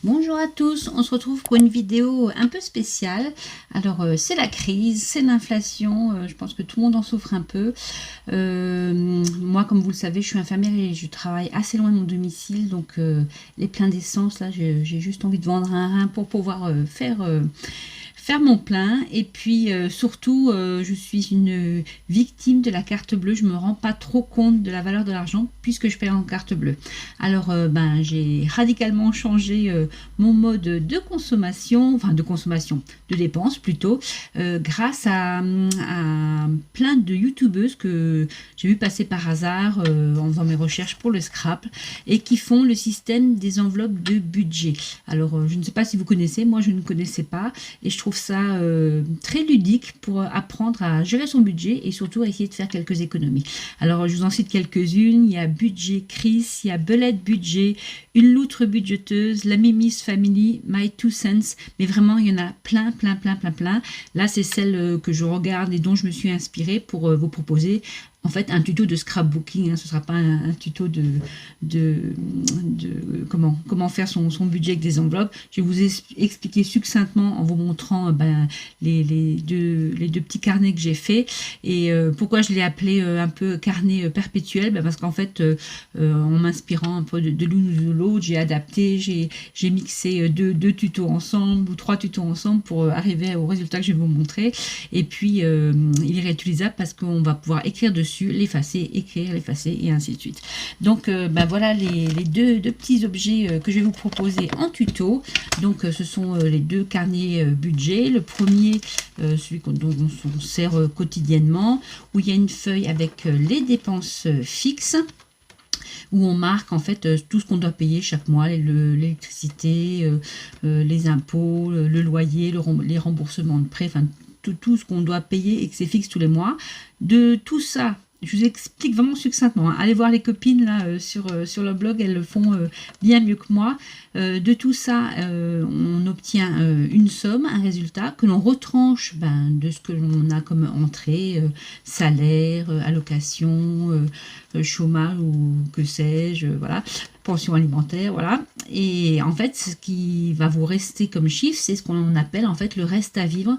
Bonjour à tous, on se retrouve pour une vidéo un peu spéciale. Alors c'est la crise, c'est l'inflation, je pense que tout le monde en souffre un peu. Moi comme vous le savez je suis infirmière et je travaille assez loin de mon domicile, donc les pleins d'essence là j'ai juste envie de vendre un rein pour pouvoir faire mon plein. Et puis surtout je suis une victime de la carte bleue, je me rends pas trop compte de la valeur de l'argent puisque je paie en carte bleue. Alors j'ai radicalement changé mon mode de consommation, enfin de dépenses plutôt, grâce à plein de youtubeuses que j'ai vu passer par hasard en faisant mes recherches pour le scrap et qui font le système des enveloppes de budget. Alors je ne sais pas si vous connaissez, moi je ne connaissais pas et je trouve ça très ludique pour apprendre à gérer son budget et surtout à essayer de faire quelques économies. Alors je vous en cite quelques-unes. Il y a Budget Chris, il y a Belette Budget, Une loutre budgéteuse, la Mimi's Family, My Two Cents, mais vraiment il y en a plein. Là c'est celle que je regarde et dont je me suis inspirée pour vous proposer en fait un tuto de scrapbooking, hein. Ce ne sera pas un tuto de comment faire son budget avec des enveloppes. Je vais vous expliquer succinctement en vous montrant les deux petits carnets que j'ai fait et pourquoi je l'ai appelé un peu carnet perpétuel. Parce qu'en fait en m'inspirant un peu de l'une ou de l'autre, j'ai adapté, j'ai mixé deux tutos ensemble ou 3 tutos ensemble pour arriver au résultat que je vais vous montrer. Et puis il est réutilisable parce qu'on va pouvoir écrire dessus, l'effacer, écrire, l'effacer et ainsi de suite. Donc voilà les deux petits objets que je vais vous proposer en tuto. Donc ce sont les deux carnets budget. Le premier, celui dont on se sert quotidiennement, où il y a une feuille avec les dépenses fixes, où on marque en fait tout ce qu'on doit payer chaque mois, l'électricité, les impôts, le loyer, les remboursements de prêts, enfin tout ce qu'on doit payer et que c'est fixe tous les mois. De tout ça, je vous explique vraiment succinctement, hein. Allez voir les copines là sur le blog, elles le font bien mieux que moi. De tout ça, on obtient une somme, un résultat que l'on retranche de ce que l'on a comme entrée, salaire, allocation, chômage ou que sais-je, voilà, pension alimentaire, voilà. Et en fait, ce qui va vous rester comme chiffre, c'est ce qu'on appelle en fait le reste à vivre.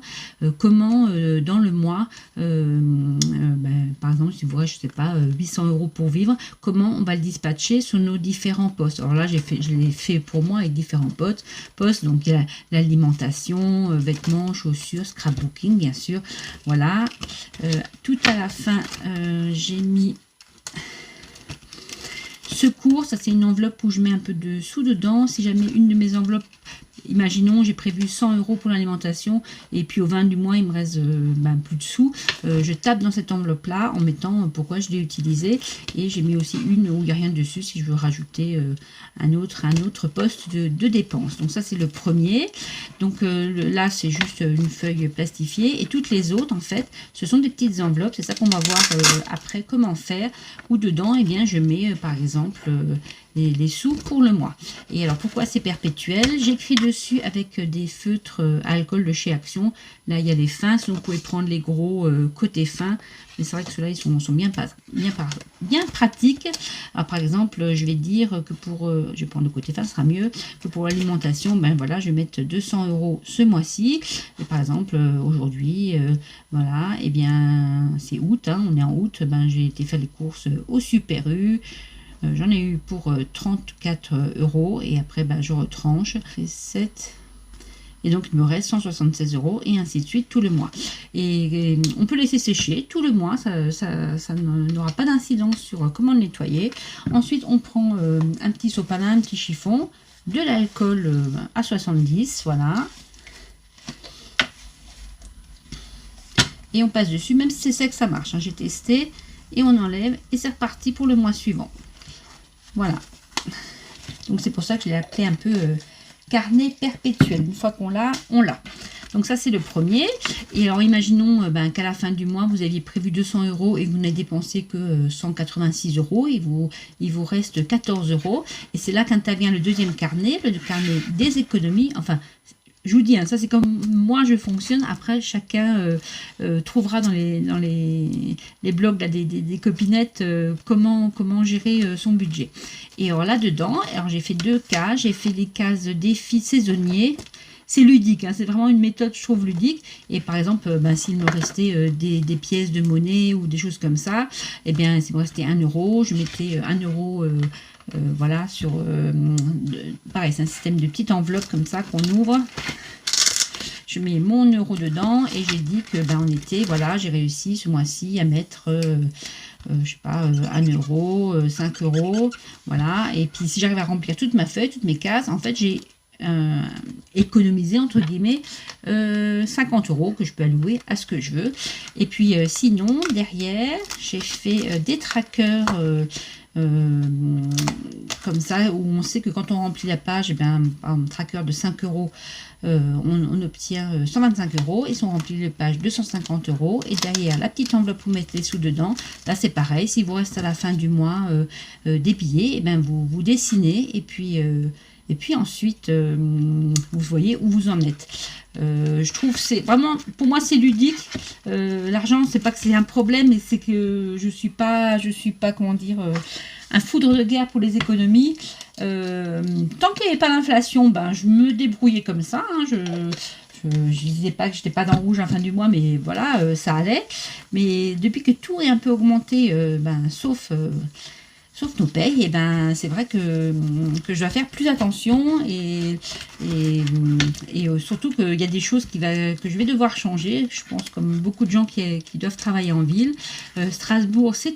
Comment dans le mois, par exemple, si vous restez, je sais pas, 800 € pour vivre, comment on va le dispatcher sur nos différents postes. Alors là, je l'ai fait pour moi avec différents postes. Donc il y a l'alimentation, vêtements, chaussures, scrapbooking, bien sûr. Voilà. Tout à la fin, j'ai mis secours, ça c'est une enveloppe où je mets un peu de sous dedans. Si jamais une de mes enveloppes, imaginons j'ai prévu 100 € pour l'alimentation et puis au 20 du mois il me reste plus de sous, je tape dans cette enveloppe là en mettant pourquoi je l'ai utilisé, et j'ai mis aussi une où il n'y a rien dessus si je veux rajouter un autre poste de dépenses. Donc ça c'est le premier. Donc là c'est juste une feuille plastifiée et toutes les autres en fait ce sont des petites enveloppes. C'est ça qu'on va voir après comment faire, où dedans je mets par exemple les sous pour le mois. Et alors pourquoi c'est perpétuel? J'écris dessus avec des feutres à alcool de chez Action. Là il y a les fins, sinon vous pouvez prendre les gros côté fin, mais c'est vrai que ceux-là ils sont bien pratiques. Alors par exemple je vais dire que pour je vais prendre le côté fin, ce sera mieux, que pour l'alimentation, voilà, je vais mettre 200 € ce mois-ci. Et par exemple aujourd'hui voilà, et c'est août, hein, on est en août, j'ai été faire les courses au Super U. J'en ai eu pour 34 € et après je retranche, c'est 7 et donc il me reste 176 € et ainsi de suite tout le mois. Et on peut laisser sécher tout le mois, ça n'aura pas d'incidence sur comment le nettoyer. Ensuite on prend un petit sopalin, un petit chiffon, de l'alcool à 70, voilà, et on passe dessus. Même si c'est sec ça marche, hein, j'ai testé, et on enlève et c'est reparti pour le mois suivant. Voilà, donc c'est pour ça que je l'ai appelé un peu carnet perpétuel. Une fois qu'on l'a, on l'a. Donc ça c'est le premier. Et alors imaginons qu'à la fin du mois vous aviez prévu 200 € et vous n'avez dépensé que 186 €, il vous reste 14 €. Et c'est là qu'intervient le deuxième carnet, le carnet des économies. Enfin, je vous dis, hein, ça c'est comme moi je fonctionne. Après, chacun trouvera dans les blogs là, des copinettes comment gérer son budget. Et alors là-dedans, j'ai fait 2 cases. J'ai fait les cases défis saisonniers. C'est ludique, hein, c'est vraiment une méthode, je trouve, ludique. Et par exemple, s'il me restait des pièces de monnaie ou des choses comme ça, eh bien, s'il me restait 1 euro, je mettais 1 euro, voilà, sur... pareil, c'est un système de petite enveloppe comme ça qu'on ouvre. Je mets mon euro dedans et j'ai dit que en été, voilà, j'ai réussi ce mois-ci à mettre... je sais pas, 1 euro, 5 euros, voilà. Et puis si j'arrive à remplir toute ma feuille, toutes mes cases, en fait j'ai économisé entre guillemets 50 euros que je peux allouer à ce que je veux. Et puis sinon derrière j'ai fait des trackers comme ça où on sait que quand on remplit la page, un tracker de 5 euros, on obtient 125 euros. Et si on remplit la page 250 euros, et derrière la petite enveloppe vous mettez sous dedans, là c'est pareil, si vous reste à la fin du mois des billets, vous dessinez et puis ensuite vous voyez où vous en êtes. Je trouve c'est vraiment, pour moi c'est ludique. L'argent, c'est pas que c'est un problème, mais c'est que je suis pas comment dire, un foudre de guerre pour les économies. Tant qu'il n'y avait pas l'inflation, je me débrouillais comme ça, hein. Je disais pas que j'étais pas dans le rouge à la fin du mois, mais voilà, ça allait. Mais depuis que tout est un peu augmenté, sauf nos payes, et c'est vrai que je dois faire plus attention et surtout qu'il y a des choses que je vais devoir changer. Je pense comme beaucoup de gens qui doivent travailler en ville. Strasbourg, c'est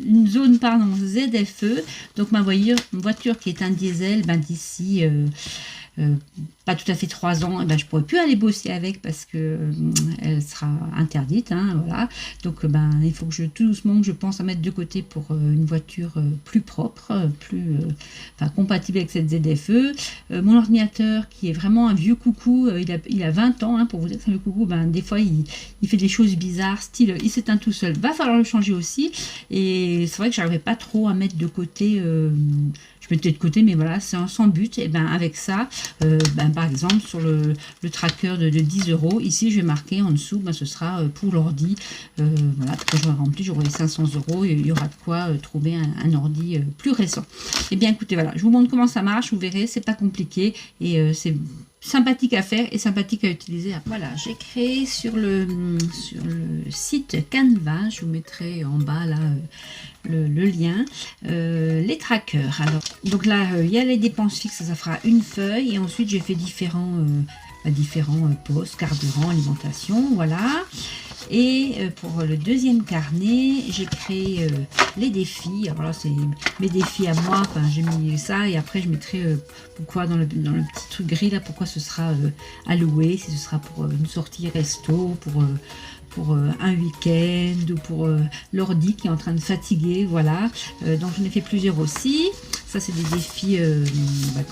une zone ZFE. Donc ma voiture qui est un diesel, d'ici... pas tout à fait 3 ans, je pourrais plus aller bosser avec parce que elle sera interdite, hein, voilà. Donc il faut que tout doucement je pense à mettre de côté pour une voiture plus propre, plus compatible avec cette ZFE. Mon ordinateur qui est vraiment un vieux coucou, il a 20 ans, hein, pour vous dire que c'est un vieux coucou, des fois il fait des choses bizarres, style il s'éteint tout seul, va falloir le changer aussi. Et c'est vrai que j'arrivais pas trop à mettre de côté, je mettais de côté, mais voilà, c'est sans but. Et avec ça, par exemple, sur le tracker de 10 euros, ici, je vais marquer en dessous, ce sera pour l'ordi. Voilà, quand j'aurai rempli, j'aurai 500 euros et il y aura de quoi trouver un ordi plus récent. Et bien, écoutez, voilà, je vous montre comment ça marche, vous verrez, c'est pas compliqué et c'est sympathique à faire et sympathique à utiliser. Voilà, j'ai créé sur le site Canva, je vous mettrai en bas là le lien, les trackers. Alors, donc là, il y a les dépenses fixes, ça fera une feuille et ensuite j'ai fait différents postes, carburant, alimentation, voilà. Et pour le deuxième carnet, j'ai créé les défis. Alors là, c'est mes défis à moi. J'ai mis ça et après, je mettrai pourquoi dans le petit truc gris là, pourquoi ce sera alloué, si ce sera pour une sortie resto, pour un week-end ou pour l'ordi qui est en train de fatiguer. Voilà. Donc, j'en ai fait plusieurs aussi. Ça, c'est des défis.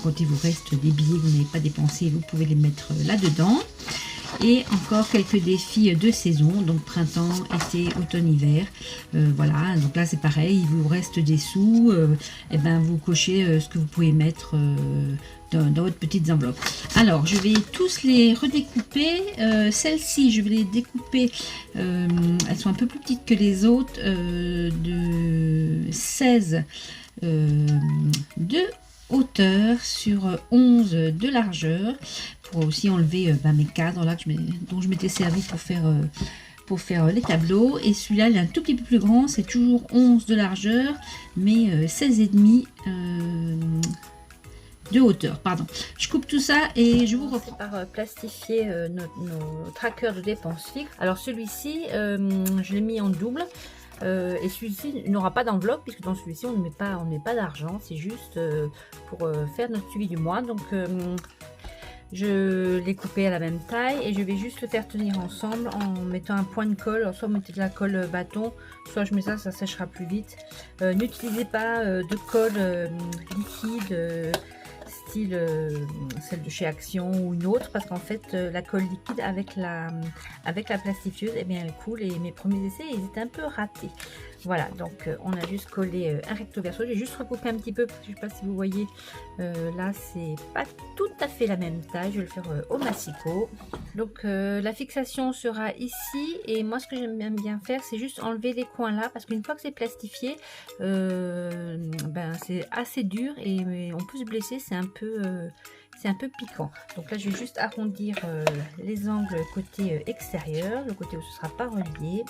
Quand il vous reste des billets que vous n'avez pas dépensés, vous pouvez les mettre là-dedans. Et encore quelques défis de saison, donc printemps, été, automne, hiver. Voilà, donc là c'est pareil, il vous reste des sous, vous cochez ce que vous pouvez mettre dans votre petite enveloppe. Alors je vais tous les redécouper. Celles-ci, je vais les découper, elles sont un peu plus petites que les autres, de 16 de hauteur sur 11 de largeur, pour aussi enlever mes cadres là dont je m'étais servi pour faire les tableaux. Et celui-là il est un tout petit peu plus grand, c'est toujours 11 de largeur mais 16,5 de hauteur, pardon. Je coupe tout ça et je vous reprends. Par plastifier nos trackers de dépenses fixes. Alors celui-ci je l'ai mis en double. Et celui-ci n'aura pas d'enveloppe puisque dans celui-ci on ne met pas d'argent, c'est juste pour faire notre suivi du mois. Donc je l'ai coupé à la même taille et je vais juste le faire tenir ensemble en mettant un point de colle. Alors, soit vous mettez de la colle bâton, soit je mets ça séchera plus vite. N'utilisez pas de colle liquide style celle de chez Action ou une autre, parce qu'en fait la colle liquide avec la plastifieuse elle coule, et mes premiers essais ils étaient un peu ratés. Voilà, donc on a juste collé un recto verso. J'ai juste recoupé un petit peu parce que je ne sais pas si vous voyez, là c'est pas tout à fait la même taille. Je vais le faire au massicot. Donc la fixation sera ici, et moi ce que j'aime bien faire, c'est juste enlever les coins là, parce qu'une fois que c'est plastifié, ben c'est assez dur et on peut se blesser. C'est un peu piquant. Donc là je vais juste arrondir les angles côté extérieur, le côté où ce sera pas relié.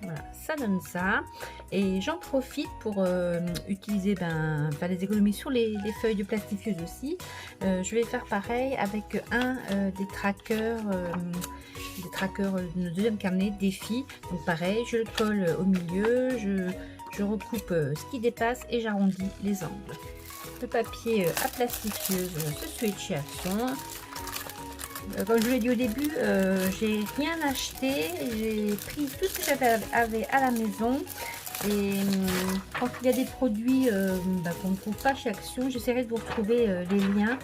Voilà, ça donne ça. Et j'en profite pour utiliser faire des économies sur les feuilles de plastifieuses aussi. Je vais faire pareil avec un des trackers de deuxième carnet défi. Donc pareil, je le colle au milieu, je recoupe ce qui dépasse et j'arrondis les angles. Le papier à plastifieuse, ce Switch chez Action. Comme je vous l'ai dit au début, j'ai rien acheté, j'ai pris tout ce que j'avais à la maison. Et quand il y a des produits qu'on ne trouve pas chez Action, j'essaierai de vous retrouver les liens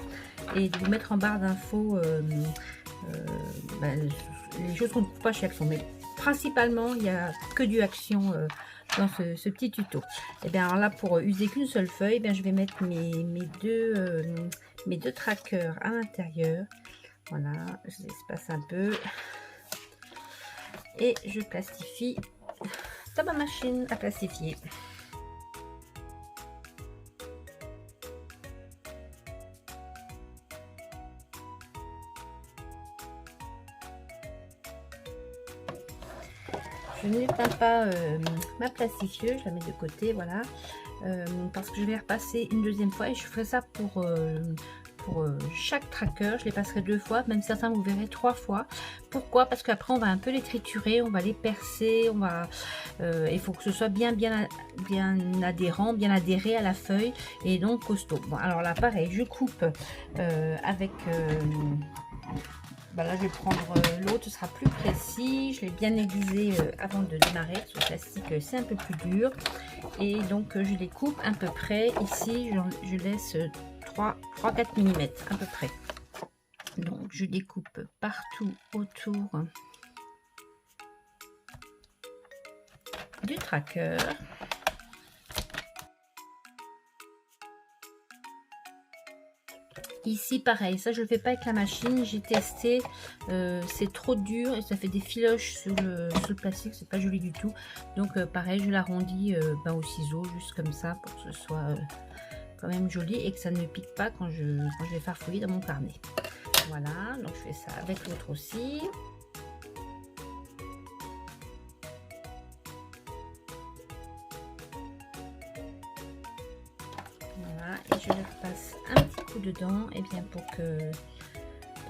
et de vous mettre en barre d'infos les choses qu'on ne trouve pas chez Action. Mais principalement, il n'y a que du Action dans ce petit tuto. Et bien alors là, pour user qu'une seule feuille, je vais mettre mes deux trackers à l'intérieur. Voilà, je l'espace un peu et je plastifie dans ma machine à plastifier. Je n'éteins pas ma plastifieuse, je la mets de côté, voilà, parce que je vais repasser une deuxième fois et je ferai ça pour chaque tracker. Je les passerai 2 fois, même certains vous verrez 3 fois. Pourquoi? Parce qu'après on va un peu les triturer, on va les percer, il faut que ce soit bien adhérent, bien adhéré à la feuille et donc costaud. Bon, alors là pareil, je coupe avec là je vais prendre l'autre, ce sera plus précis. Je l'ai bien aiguisé avant de démarrer, parce que le plastique c'est un peu plus dur, et donc je les coupe à peu près ici. Je laisse 3-4 mm à peu près. Donc je découpe partout autour du tracker. Ici pareil, ça je le fais pas avec la machine, j'ai testé, c'est trop dur et ça fait des filoches sur le plastique, c'est pas joli du tout. Donc pareil, je l'arrondis au ciseau, juste comme ça, pour que ce soit quand même joli et que ça ne pique pas quand je vais farfouiller dans mon carnet. Voilà, donc je fais ça avec l'autre aussi. Voilà, et je le repasse un petit coup dedans, et bien pour que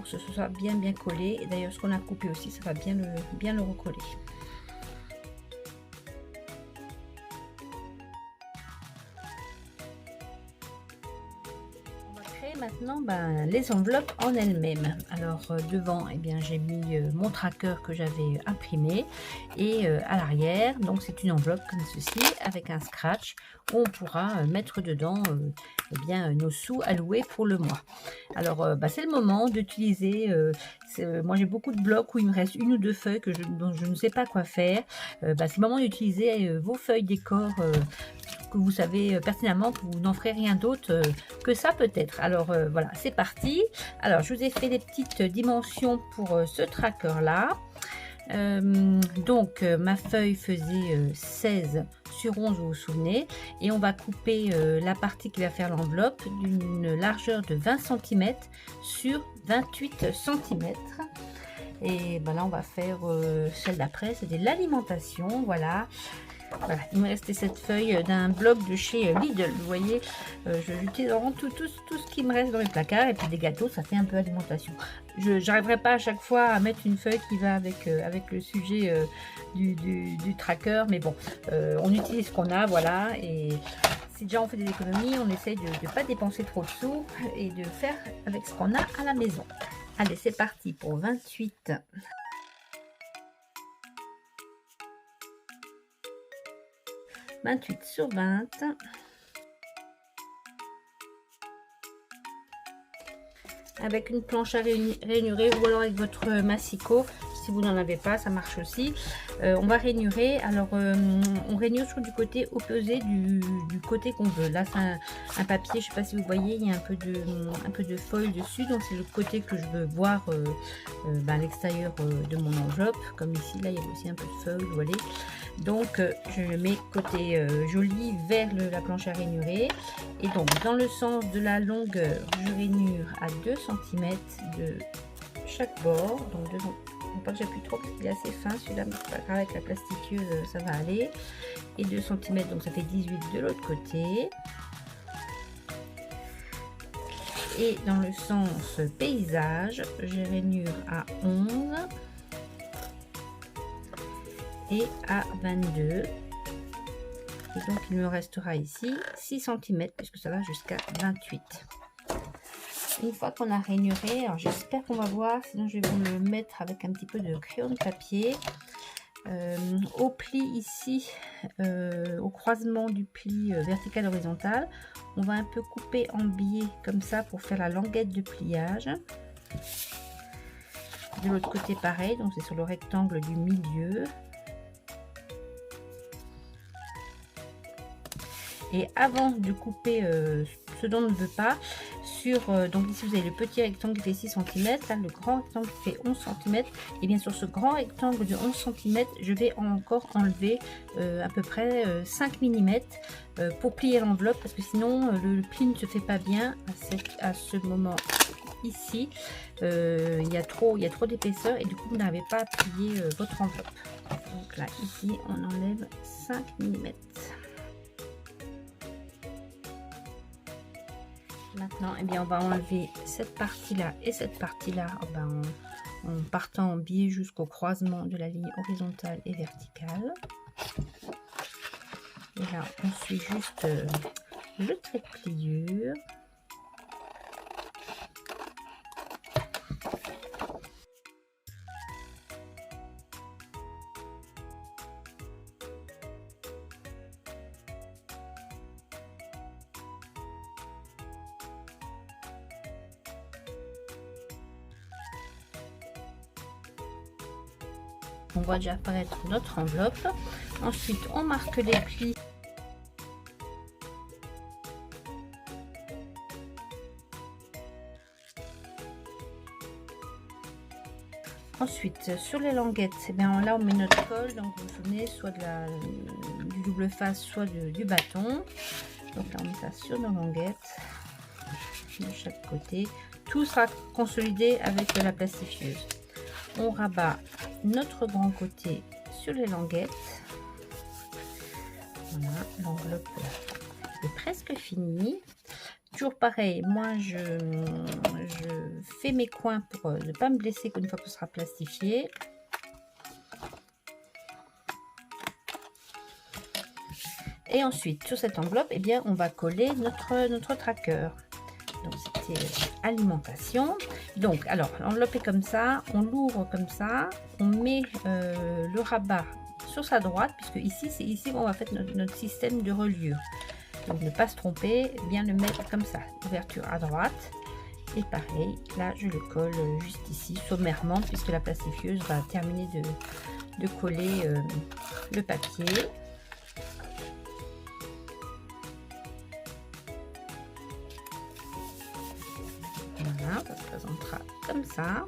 ce soit bien collé. Et d'ailleurs ce qu'on a coupé aussi, ça va bien le recoller. Maintenant les enveloppes en elles-mêmes. Alors devant, j'ai mis mon tracker que j'avais imprimé, et à l'arrière, donc c'est une enveloppe comme ceci avec un scratch où on pourra mettre dedans nos sous alloués pour le mois. Alors c'est le moment d'utiliser, moi j'ai beaucoup de blocs où il me reste 1 ou 2 feuilles dont je ne sais pas quoi faire. C'est le moment d'utiliser vos feuilles décor que vous savez pertinemment que vous n'en ferez rien d'autre que ça peut-être. Alors voilà, c'est parti. Alors je vous ai fait des petites dimensions pour ce tracker là. Ma feuille faisait 16 sur 11, vous vous souvenez, et on va couper la partie qui va faire l'enveloppe d'une largeur de 20 cm sur 28 cm. Et là on va faire celle d'après, c'était l'alimentation. Voilà, il me restait cette feuille d'un bloc de chez Lidl. Vous voyez, j'utilise vraiment tout ce qui me reste dans les placards. Et puis des gâteaux, ça fait un peu alimentation. Je n'arriverai pas à chaque fois à mettre une feuille qui va avec le sujet du tracker. Mais bon, on utilise ce qu'on a, voilà. Et si déjà on fait des économies, on essaye de ne pas dépenser trop de sous et de faire avec ce qu'on a à la maison. Allez, c'est parti pour 28. 28 sur 20. Avec une planche à ranurer ou alors avec votre massicot, si vous n'en avez pas, ça marche aussi. On va rainurer. Alors on rainure sur du côté opposé du côté qu'on veut. Là c'est un papier, je sais pas si vous voyez, il y a un peu de feuille dessus, donc c'est le côté que je veux voir à l'extérieur de mon enveloppe. Comme ici, là il y a aussi un peu de feuille, vous voyez. Donc je le mets côté joli vers la planche à rainurer. Et donc dans le sens de la longueur, je rainure à 2 cm de chaque bord. Donc faut pas que j'appuie trop parce qu'il est assez fin celui-là, mais c'est pas grave, avec la plastifieuse ça va aller. Et 2 cm, donc ça fait 18 de l'autre côté. Et dans le sens paysage, je rainure à 11 et à 22. Et donc il me restera ici 6 cm puisque ça va jusqu'à 28. Une fois qu'on a rainuré, alors j'espère qu'on va voir, sinon je vais vous le mettre avec un petit peu de crayon de papier. Au pli ici, au croisement du pli vertical horizontal, on va un peu couper en biais comme ça pour faire la languette de pliage. De l'autre côté pareil, donc c'est sur le rectangle du milieu. Et avant de couper ce dont on ne veut pas, donc ici vous avez le petit rectangle qui fait 6 cm, là le grand rectangle qui fait 11 cm, et bien sur ce grand rectangle de 11 cm, je vais encore enlever à peu près 5 mm pour plier l'enveloppe, parce que sinon le pli ne se fait pas bien à ce moment ici. Il y a trop d'épaisseur et du coup vous n'arrivez pas à plier votre enveloppe. Donc là ici on enlève 5 mm. Maintenant, eh bien, on va enlever cette partie-là et cette partie-là en partant en biais jusqu'au croisement de la ligne horizontale et verticale. Et là, on suit juste le trait de pliure. On voit déjà apparaître notre enveloppe. Ensuite, on marque les plis. Ensuite, sur les languettes, eh bien, là on met notre colle. Donc vous vous souvenez, soit du double face, soit du bâton. Donc là on met ça sur nos languettes de chaque côté. Tout sera consolidé avec de la plastifieuse. On rabat notre grand côté sur les languettes. Voilà, l'enveloppe est presque finie. Toujours pareil, moi je fais mes coins pour ne pas me blesser une fois que ce sera plastifié. Et ensuite sur cette enveloppe, eh bien, on va coller notre tracker. Donc c'était alimentation. Donc alors l'enveloppe est comme ça, on l'ouvre comme ça, on met le rabat sur sa droite, puisque ici c'est ici qu'on va faire notre système de reliure. Donc ne pas se tromper, bien le mettre comme ça, ouverture à droite. Et pareil, là je le colle juste ici, sommairement, puisque la plastifieuse va terminer de coller le papier. Voilà, ça se présentera comme ça.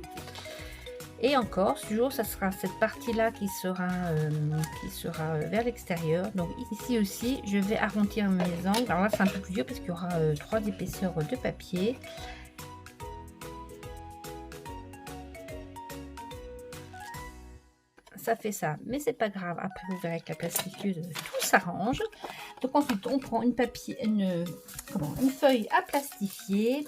Et encore, toujours, ça sera cette partie-là qui sera vers l'extérieur. Donc ici aussi, je vais arrondir mes angles. Alors là, c'est un peu plus dur parce qu'il y aura 3 épaisseurs de papier. Ça fait ça, mais c'est pas grave. Après, vous verrez avec la plastifieuse, tout s'arrange. Donc ensuite, on prend une feuille à plastifier.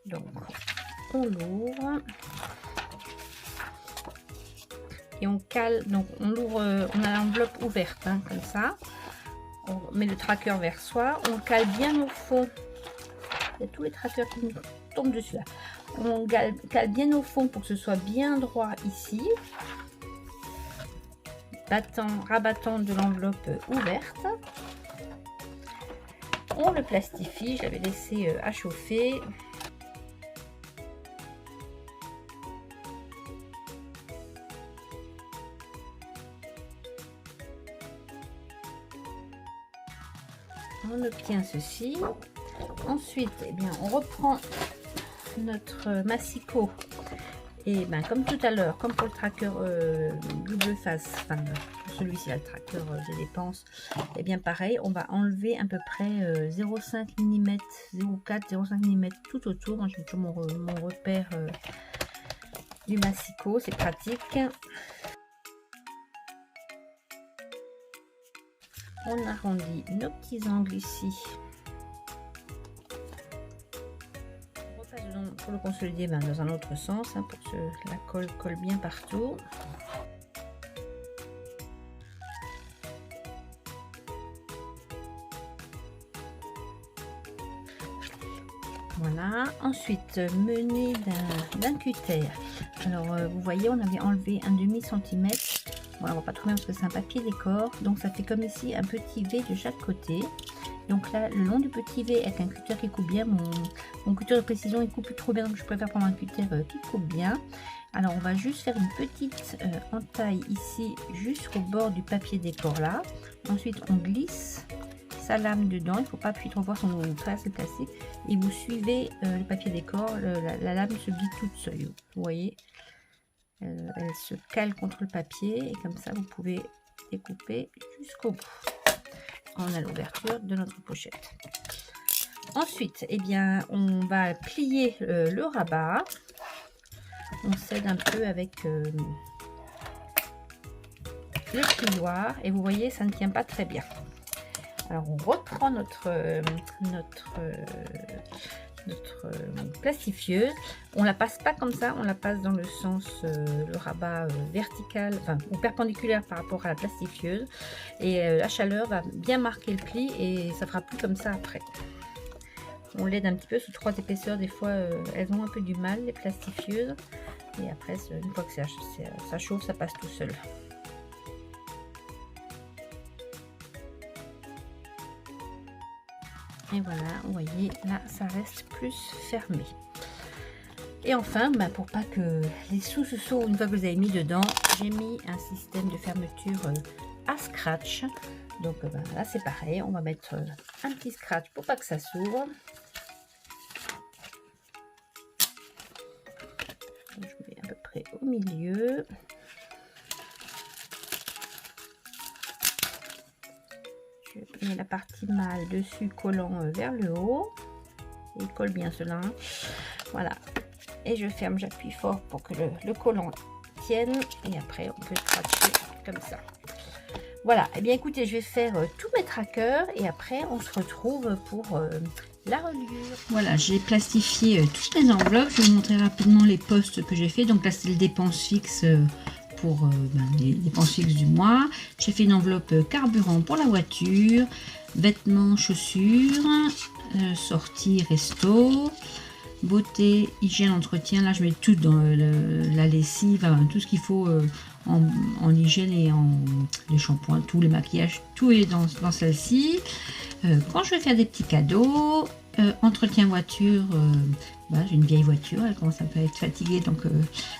Donc, on l'ouvre et on cale. Donc, on l'ouvre, on a l'enveloppe ouverte, hein, comme ça. On met le tracker vers soi. On cale bien au fond. Il y a tous les trackers qui nous tombent dessus là. On cale bien au fond pour que ce soit bien droit ici. Rabattant de l'enveloppe ouverte. On le plastifie. Je l'avais laissé à chauffer. on obtient ceci. Ensuite, eh bien, on reprend notre massicot. Et ben, comme tout à l'heure, comme pour le tracker double face, enfin pour celui-ci, le tracker des dépenses, et bien pareil, on va enlever à peu près 0,5 mm, 0,4, 0,5 mm tout autour. Moi, j'ai toujours mon repère du massicot, c'est pratique. On arrondit nos petits angles ici. On repasse pour le consolider dans un autre sens, hein, pour que la colle bien partout. Voilà, ensuite mené d'un cutter. Alors vous voyez, on avait enlevé un demi-centimètre. Voilà, on va pas trop bien parce que c'est un papier décor, donc ça fait comme ici un petit V de chaque côté. Donc là, le long du petit V avec un cutter qui coupe bien, mon cutter de précision il coupe plus trop bien, donc je préfère prendre un cutter qui coupe bien. Alors on va juste faire une petite entaille ici jusqu'au bord du papier décor là. Ensuite on glisse sa lame dedans, il ne faut pas appuyer trop fort, son trace est placée, et vous suivez le papier décor, la lame se glisse toute seule, vous voyez, elle se cale contre le papier, et comme ça vous pouvez découper jusqu'au bout. On a l'ouverture de notre pochette. Ensuite, eh bien, on va plier le rabat, on cède un peu avec le plioir, et vous voyez, ça ne tient pas très bien. Alors on reprend notre plastifieuse, on la passe pas comme ça, on la passe dans le sens le rabat vertical, enfin ou perpendiculaire par rapport à la plastifieuse, et la chaleur va bien marquer le pli et ça fera plus comme ça après. On l'aide un petit peu sous 3 épaisseurs, des fois elles ont un peu du mal les plastifieuses, et après une fois que ça chauffe, ça passe tout seul. Et voilà, vous voyez, là, ça reste plus fermé. Et enfin, bah, pour pas que les sous se sauvent une fois que vous avez mis dedans, j'ai mis un système de fermeture à scratch. Donc bah, là, c'est pareil, on va mettre un petit scratch pour pas que ça s'ouvre. Je mets à peu près au milieu. Je mets la partie mâle dessus, collant vers le haut. Il colle bien cela. Voilà. Et je ferme, j'appuie fort pour que le collant tienne. Et après, on peut scratcher comme ça. Voilà. Et bien écoutez, je vais faire tous mes trackers. Et après, on se retrouve pour la reliure. Voilà, j'ai plastifié toutes les enveloppes. Je vais vous montrer rapidement les postes que j'ai fait. Donc là, c'est les dépenses fixes. Pour les dépenses fixes du mois. J'ai fait une enveloppe carburant pour la voiture, vêtements, chaussures, sortie, resto, beauté, hygiène, entretien. Là, je mets tout dans la lessive, tout ce qu'il faut en hygiène et les shampoings, tous les maquillages, tout est dans celle-ci. Quand je vais faire des petits cadeaux, entretien voiture, j'ai une vieille voiture, elle commence un peu à être fatiguée, donc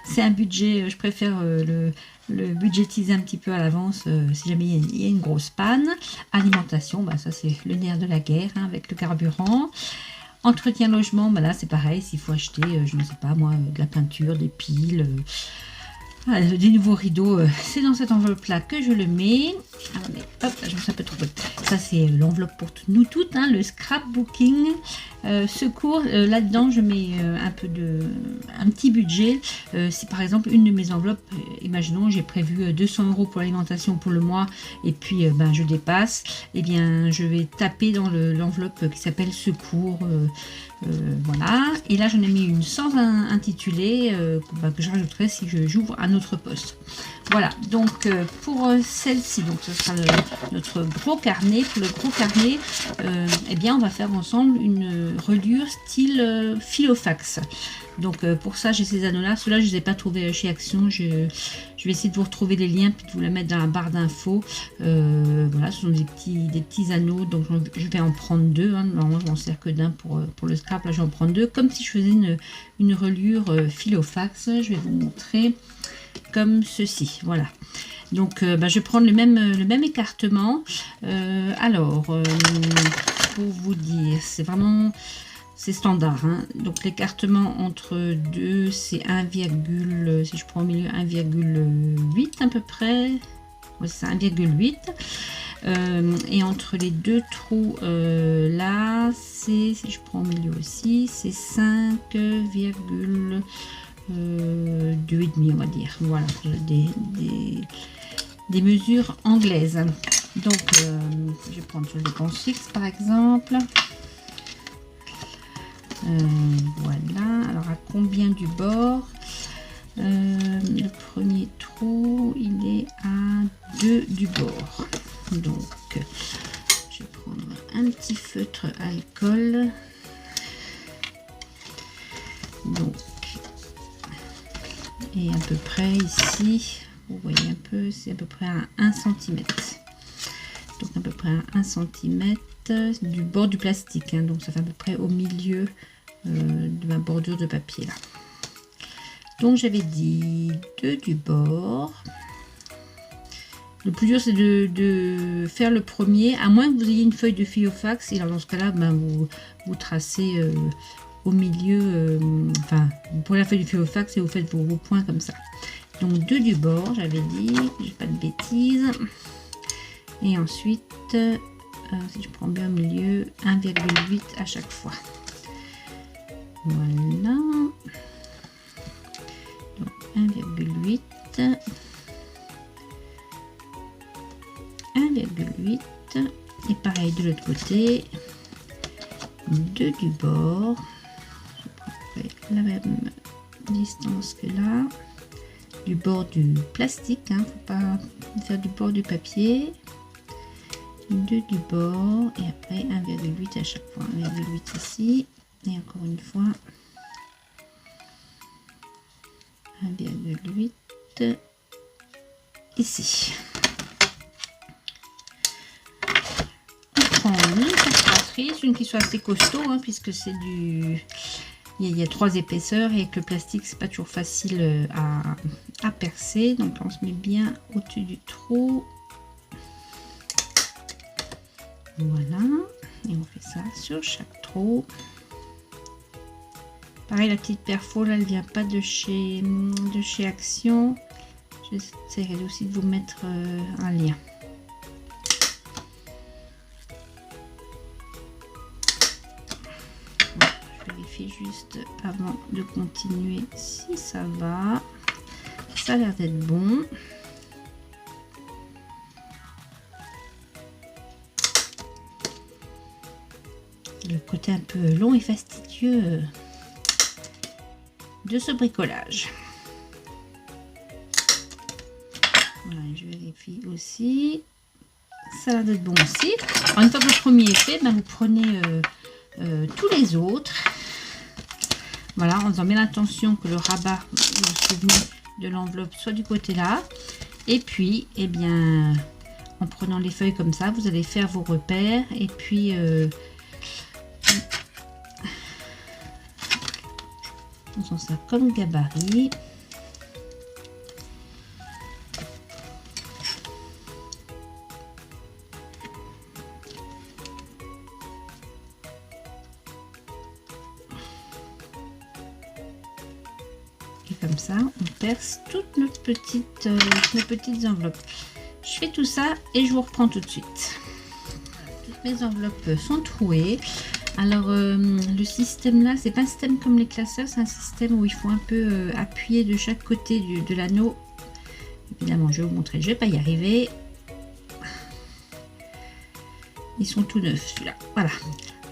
c'est un budget, je préfère le budgétiser un petit peu à l'avance si jamais il y a une grosse panne. Alimentation, ça c'est le nerf de la guerre avec le carburant. Entretien logement, là c'est pareil, s'il faut acheter, je ne sais pas moi, de la peinture, des piles, des nouveaux rideaux, c'est dans cette enveloppe là que je le mets. Alors, mais, hop, je me suis un peu trompée. Ça c'est l'enveloppe pour nous toutes, le scrapbooking secours. Là-dedans je mets un petit budget. Si par exemple une de mes enveloppes, imaginons j'ai prévu 200 € pour l'alimentation pour le mois, et puis je dépasse, et bien je vais taper dans l'enveloppe qui s'appelle secours. Voilà, et là j'en ai mis une sans intitulé que je rajouterai si j'ouvre un autre poste. Voilà, donc pour celle-ci, donc ce sera notre gros carnet. Pour le gros carnet, eh bien on va faire ensemble une reliure style filofax. Donc pour ça j'ai ces anneaux là, ceux-là je ne les ai pas trouvés chez Action. Je vais essayer de vous retrouver les liens puis de vous la mettre dans la barre d'infos. Voilà, ce sont des petits anneaux, donc je vais en prendre deux. Normalement je m'en sers que d'un pour le scrap, là je vais en prendre deux, comme si je faisais une reliure filofax. Je vais vous montrer comme ceci, voilà. Donc je vais prendre le même écartement. Pour vous dire, c'est vraiment... C'est standard, hein. Donc l'écartement entre deux, c'est 1, si je prends au milieu 1,8 à peu près. Ouais, c'est 1,8. Et entre les deux trous là, c'est, si je prends au milieu aussi, c'est 5,2,5, on va dire. Voilà, des mesures anglaises. Donc je vais prendre sur le dépense fixe par exemple. Voilà, alors à combien du bord? Le premier trou, il est à 2 du bord. Donc, je vais prendre un petit feutre alcool. Donc, et à peu près ici, vous voyez un peu, c'est à peu près à 1 cm. Donc, à peu près à 1 cm du bord du plastique. Hein, donc, ça fait à peu près au milieu de ma bordure de papier là. Donc j'avais dit 2 du bord. Le plus dur c'est de faire le premier, à moins que vous ayez une feuille de Filofax, et alors dans ce cas là vous tracez au milieu, enfin pour la feuille de Filofax et vous faites vos points comme ça. Donc 2 du bord, j'avais dit, j'ai pas de bêtises. Et ensuite si je prends bien au milieu, 1,8 à chaque fois. Voilà. Donc 1,8. 1,8. Et pareil de l'autre côté. 2 du bord. Je prendrai la même distance que là. Du bord du plastique. Hein, faut pas faire du bord du papier. 2 du bord. Et après 1,8 à chaque fois. 1,8 ici. Et encore une fois 1,8 ici. On prend une perforatrice, une qui soit assez costaud, hein, puisque c'est du... Il y a 3 épaisseurs et avec le plastique c'est pas toujours facile à percer. Donc on se met bien au-dessus du trou. Voilà. Et on fait ça sur chaque trou. Pareil, la petite perfo là, elle vient pas de chez Action. J'essaierai aussi de vous mettre un lien. Voilà, je vérifie juste avant de continuer si ça va. Ça a l'air d'être bon. Le côté un peu long et fastidieux de ce bricolage. Voilà, je vérifie aussi. Ça a l'air d'être bon aussi. Alors, une fois que le premier est fait, ben, vous prenez tous les autres. Voilà, en faisant bien attention que le rabat, le souvenir de l'enveloppe soit du côté là. Et puis, eh bien, en prenant les feuilles comme ça, vous allez faire vos repères. Et puis, on sent ça comme gabarit. Et comme ça, on perce toutes nos petites enveloppes. Je fais tout ça et je vous reprends tout de suite. Toutes mes enveloppes sont trouées. Alors le système là, c'est pas un système comme les classeurs, c'est un système où il faut un peu appuyer de chaque côté de l'anneau. Évidemment, je vais vous montrer, je vais pas y arriver. Ils sont tout neufs, celui-là. Voilà,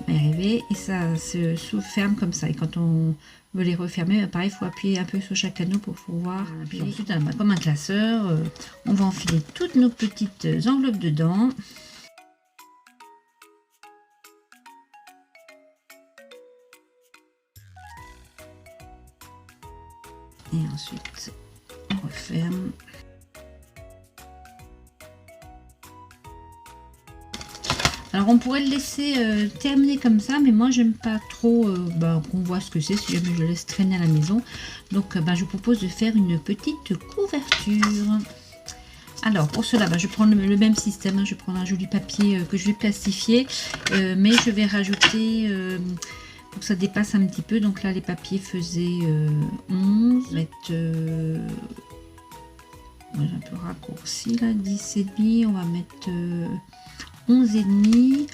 on va y arriver et ça se ferme comme ça. Et quand on veut les refermer, pareil, il faut appuyer un peu sur chaque anneau pour pouvoir. Puis ensuite, comme un classeur, on va enfiler toutes nos petites enveloppes dedans. Et ensuite, on referme. Alors, on pourrait le laisser terminer comme ça, mais moi, j'aime pas trop qu'on voit ce que c'est si jamais je le laisse traîner à la maison. Donc, je vous propose de faire une petite couverture. Alors pour cela, je vais prendre le même système, hein. Je vais prendre un joli papier que je vais plastifier, mais je vais rajouter pour que ça dépasse un petit peu. Donc là les papiers faisaient 11, on va mettre j'ai un peu raccourci là, 10,5, on va mettre 11,5,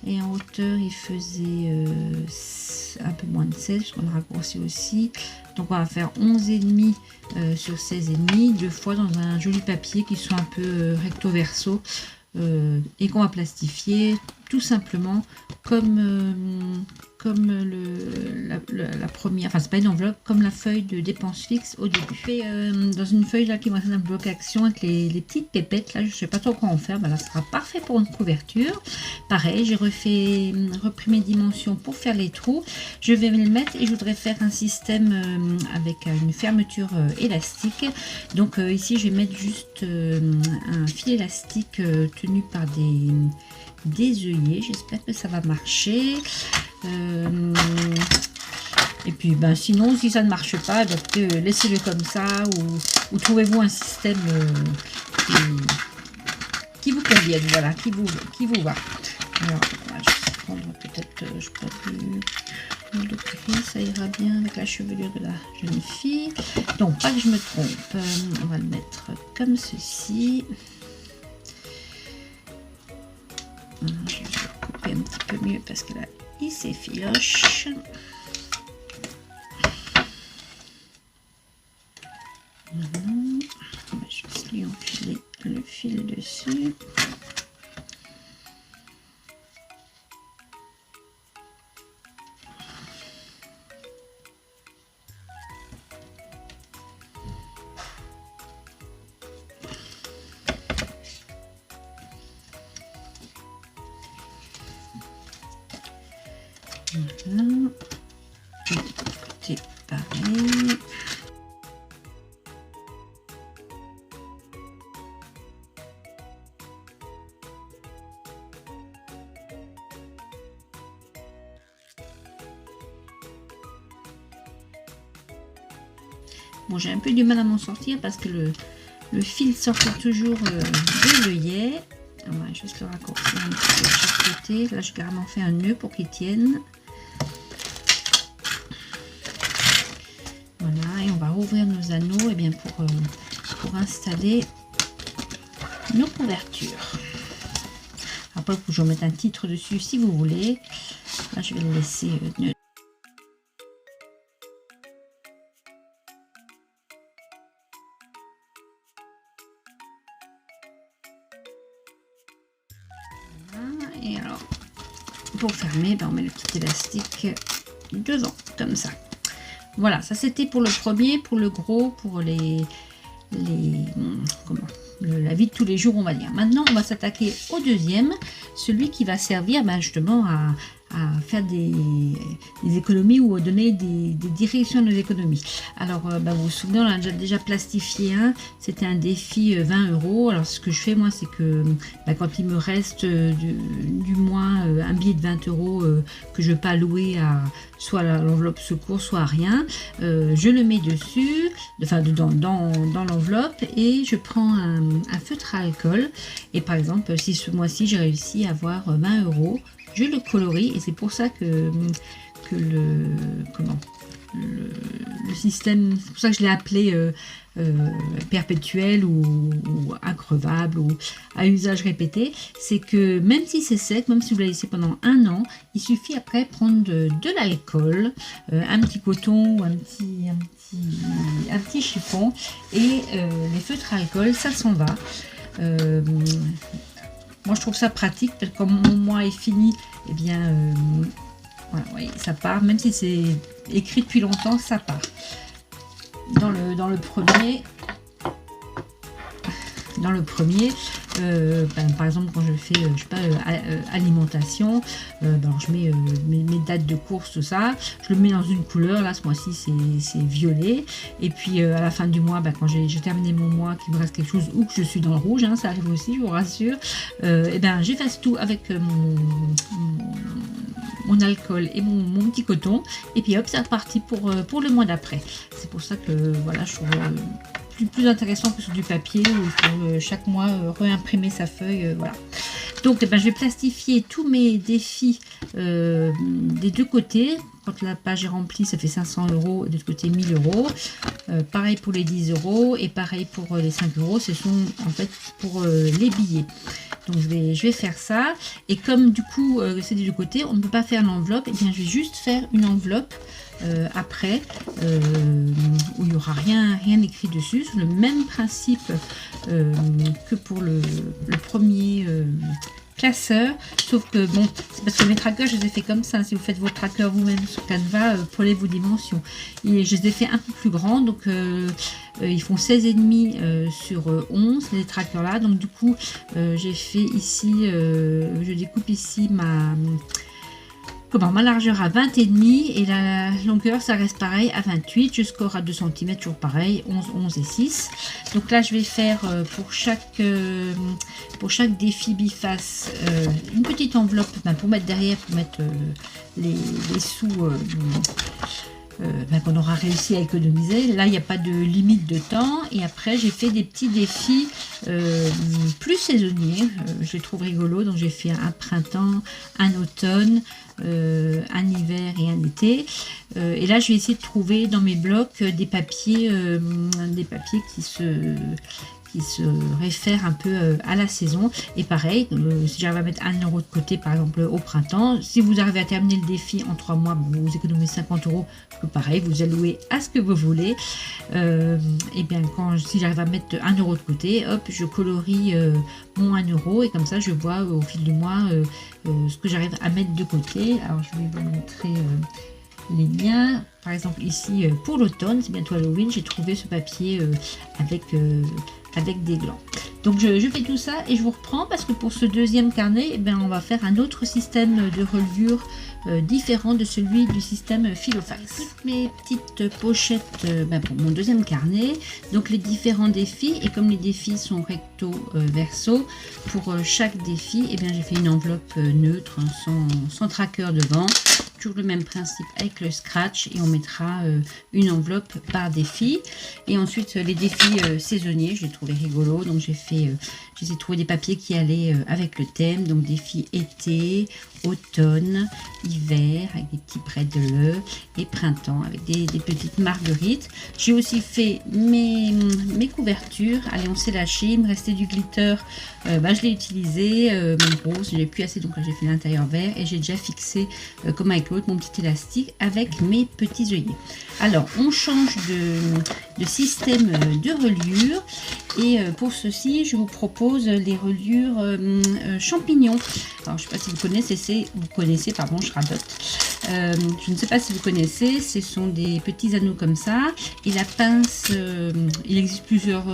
et en hauteur il faisait un peu moins de 16 parce qu'on a raccourci aussi. Donc on va faire 11,5 sur 16,5, deux fois dans un joli papier qui soit un peu recto verso, et qu'on va plastifier tout simplement comme la première, enfin c'est pas une enveloppe, comme la feuille de dépenses fixes au début. Je fais dans une feuille là qui me reste un bloc action avec les petites pépettes là, je sais pas trop quoi en faire, là ça sera parfait pour une couverture. Pareil, j'ai repris mes dimensions pour faire les trous, je vais le mettre et je voudrais faire un système avec une fermeture élastique. Donc ici je vais mettre juste un fil élastique tenu par des œillets, j'espère que ça va marcher. Et puis sinon si ça ne marche pas, laissez-le comme ça, ou trouvez-vous un système qui vous convienne, voilà, qui vous va. Alors je vais prendre peut-être, je crois que le gris ça ira bien avec la chevelure de la jeune fille. Donc pas que je me trompe, on va le mettre comme ceci. Je vais couper un petit peu mieux parce que là il s'effiloche. Voilà. On va juste lui enfiler le fil dessus. Voilà. Et de l'autre côté, pareil. Bon, j'ai un peu du mal à m'en sortir parce que le fil sort toujours de l'œillet. On va juste le raccourcir un petit peu de chaque côté. Là, j'ai carrément fait un nœud pour qu'il tienne. Voilà, et on va ouvrir nos anneaux pour installer nos couvertures. Après, vous pouvez mettre un titre dessus si vous voulez. Là, je vais le laisser neutre. Et alors, pour fermer, on met le petit élastique devant, comme ça. Voilà, ça c'était pour le premier. Pour le gros, pour la vie de tous les jours, on va dire. Maintenant, on va s'attaquer au deuxième, celui qui va servir justement à faire des économies ou à donner des directions à nos économies. Alors, vous vous souvenez, on a déjà plastifié un, c'était un défi 20 €. Alors, ce que je fais, moi, c'est que quand il me reste du mois un billet de 20 € que je ne veux pas allouer à soit l'enveloppe secours, soit à rien, je le mets dessus, enfin dans l'enveloppe, et je prends un feutre à alcool. Et par exemple, si ce mois-ci, j'ai réussi à avoir 20 €, je le colorie, et c'est pour ça que le système, c'est pour ça que je l'ai appelé perpétuel ou increvable ou à usage répété. C'est que même si c'est sec, même si vous l'avez laissé pendant 1 an, il suffit après prendre de l'alcool, un petit coton ou un petit chiffon, et les feutres à alcool, ça s'en va. Moi je trouve ça pratique, parce que quand mon mois est fini, et voilà, oui, ça part, même si c'est écrit depuis longtemps, ça part. Dans le premier, par exemple, quand je fais, je sais pas, alimentation, je mets mes dates de course, tout ça, je le mets dans une couleur. Là, ce mois-ci, c'est violet. Et puis, à la fin du mois, quand j'ai terminé mon mois, qu'il me reste quelque chose, ou que je suis dans le rouge, ça arrive aussi, je vous rassure, j'efface tout avec mon alcool et mon petit coton, et puis hop, c'est reparti pour le mois d'après. C'est pour ça que voilà, je trouve plus intéressant que sur du papier où il faut chaque mois réimprimer sa feuille. Voilà. Donc je vais plastifier tous mes défis des deux côtés. Quand la page est remplie, ça fait 500 €, et de l'autre côté 1000 €. Pareil pour les 10 € et pareil pour les 5 €. Ce sont en fait pour les billets. Donc je vais faire ça. Et comme du coup c'est des deux côtés, on ne peut pas faire l'enveloppe, et bien je vais juste faire une enveloppe après où il n'y aura rien écrit dessus. C'est le même principe que pour le premier classeur, sauf que bon, c'est parce que mes trackers je les ai fait comme ça. Si vous faites vos trackers vous-même sur Canva, prenez vos dimensions, et je les ai fait un peu plus grands, donc ils font 16,5 sur 11 les trackers là. Donc du coup j'ai fait ici, je découpe ici ma largeur à 20,5 et la longueur ça reste pareil à 28, je score à 2 cm, toujours pareil, 11, 11 et 6. Donc là je vais faire pour chaque défi biface une petite enveloppe pour mettre derrière, pour mettre les sous qu'on aura réussi à économiser. Là il n'y a pas de limite de temps, et après j'ai fait des petits défis plus saisonniers, je les trouve rigolos. Donc j'ai fait un printemps, un automne, un hiver et un été, et là je vais essayer de trouver dans mes blocs des papiers qui se réfèrent un peu à la saison. Et pareil, si j'arrive à mettre 1 € de côté par exemple au printemps, si vous arrivez à terminer le défi en 3 mois, vous économisez 50 €. Pareil, vous allouez à ce que vous voulez. Et bien si j'arrive à mettre 1 € de côté, hop, je colorie mon 1 €, et comme ça je vois au fil du mois ce que j'arrive à mettre de côté. Alors je vais vous montrer les liens. Par exemple ici pour l'automne, c'est bientôt Halloween, j'ai trouvé ce papier avec des glands. Donc je fais tout ça et je vous reprends, parce que pour ce deuxième carnet, on va faire un autre système de reliure différent de celui du système Filofax. Toutes mes petites pochettes pour mon deuxième carnet, donc les différents défis, et comme les défis sont recto verso, pour chaque défi, j'ai fait une enveloppe neutre sans tracker devant. Toujours le même principe avec le scratch, et on mettra une enveloppe par défi. Et ensuite les défis saisonniers, je les trouvais rigolos, donc j'ai essayé de trouver des papiers qui allaient avec le thème. Donc défi été, automne, hiver avec des petits prêts de l'œuf, et printemps avec des petites marguerites. J'ai aussi fait mes couvertures. Allez, on s'est lâché, il me restait du glitter, je l'ai utilisé, mon rose, j'ai plus assez, donc là j'ai fait l'intérieur vert, et j'ai déjà fixé comme avec l'autre mon petit élastique avec mes petits œillets. Alors on change de système de reliure, et pour ceci je vous propose les reliures champignons. Alors je ne sais pas si vous connaissez, pardon, je radote. Je ne sais pas si vous connaissez, ce sont des petits anneaux comme ça, et la pince, il existe plusieurs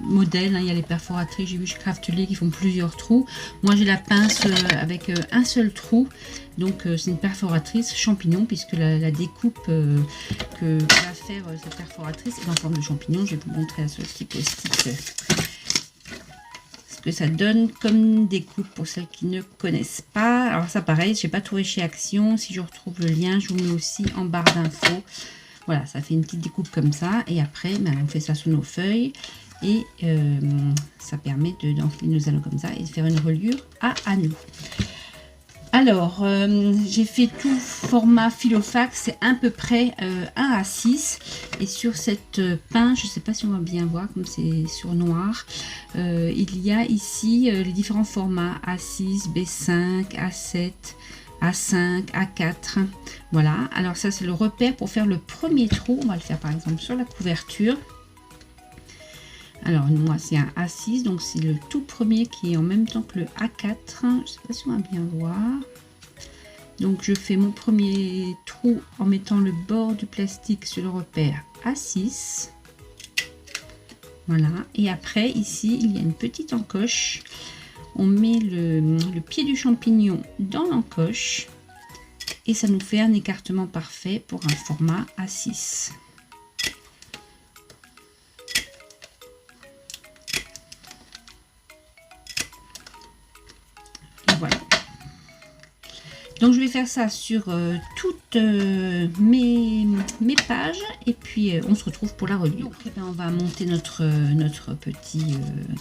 modèles, il y a les perforatrices, j'ai vu chez Craftelier qui font plusieurs trous. Moi j'ai la pince avec un seul trou, donc c'est une perforatrice champignon, puisque la découpe que va faire cette perforatrice est en forme de champignon. Je vais vous montrer à ce petit post-it que ça donne comme découpe pour celles qui ne connaissent pas. Alors ça pareil, je n'ai pas trouvé chez Action. Si je retrouve le lien, je vous mets aussi en barre d'infos. Voilà, ça fait une petite découpe comme ça, et après on fait ça sur nos feuilles, et ça permet d'enfiler nos anneaux comme ça et de faire une reliure à anneaux. Alors, j'ai fait tout format Filofax, c'est à peu près 1 à 6. Et sur cette pince, je ne sais pas si on va bien voir, comme c'est sur noir, il y a ici les différents formats A6, B5, A7, A5, A4. Voilà, alors ça c'est le repère pour faire le premier trou. On va le faire par exemple sur la couverture. Alors moi c'est un A6, donc c'est le tout premier qui est en même temps que le A4. Je ne sais pas si on va bien voir. Donc je fais mon premier trou en mettant le bord du plastique sur le repère A6. Voilà, et après ici il y a une petite encoche. On met le pied du champignon dans l'encoche, et ça nous fait un écartement parfait pour un format A6. Voilà. Donc je vais faire ça sur toutes mes pages et puis on se retrouve pour la reliure. Donc, on va monter notre petit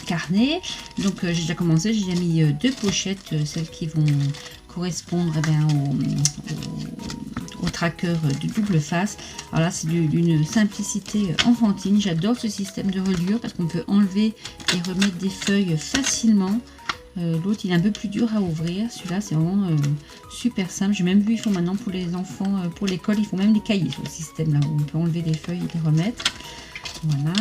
carnet. Donc j'ai déjà commencé, j'ai déjà mis 2 pochettes, celles qui vont correspondre au tracker du double face. Alors là c'est d'une simplicité enfantine, j'adore ce système de reliure parce qu'on peut enlever et remettre des feuilles facilement. L'autre il est un peu plus dur à ouvrir, celui-là c'est vraiment super simple. J'ai même vu, ils font maintenant pour les enfants, pour l'école, ils font même des cahiers sur le système là où on peut enlever des feuilles et les remettre. Voilà.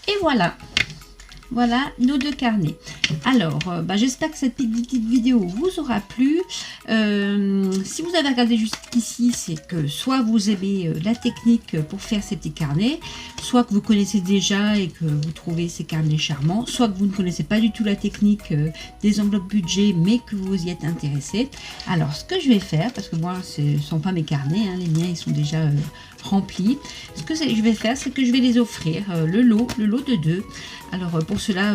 Et voilà, voilà nos 2 carnets. Alors, j'espère que cette petite vidéo vous aura plu. Si vous avez regardé jusqu'ici, c'est que soit vous aimez la technique pour faire ces petits carnets, soit que vous connaissez déjà et que vous trouvez ces carnets charmants, soit que vous ne connaissez pas du tout la technique des enveloppes budget, mais que vous y êtes intéressé. Alors, ce que je vais faire, parce que moi, ce ne sont pas mes carnets, hein, les miens, ils sont déjà remplis. Ce que je vais faire, c'est que je vais les offrir, le lot de 2. Alors pour cela,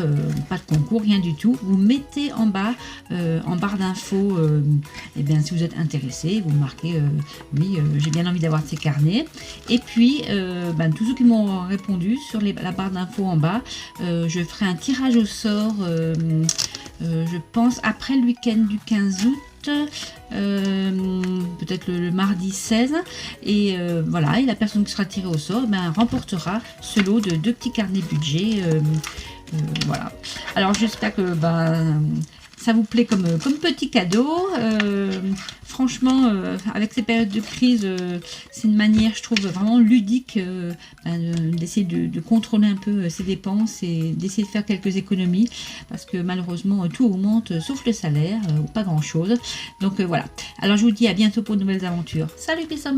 pas de concours, rien du tout. Vous mettez en bas, en barre d'infos, eh bien, si vous êtes intéressé, vous marquez oui, j'ai bien envie d'avoir ces carnets. Et puis, tous ceux qui m'ont répondu sur la barre d'infos en bas, je ferai un tirage au sort, je pense, après le week-end du 15 août. Peut-être le mardi 16 et voilà, et la personne qui sera tirée au sort remportera ce lot de 2 petits carnets budget. Voilà, alors j'espère que ça vous plaît comme petit cadeau. Franchement, avec ces périodes de crise, c'est une manière, je trouve, vraiment ludique d'essayer de contrôler un peu ses dépenses et d'essayer de faire quelques économies, parce que malheureusement, tout augmente, sauf le salaire, ou pas grand-chose. Donc voilà. Alors je vous dis à bientôt pour de nouvelles aventures. Salut, bisous.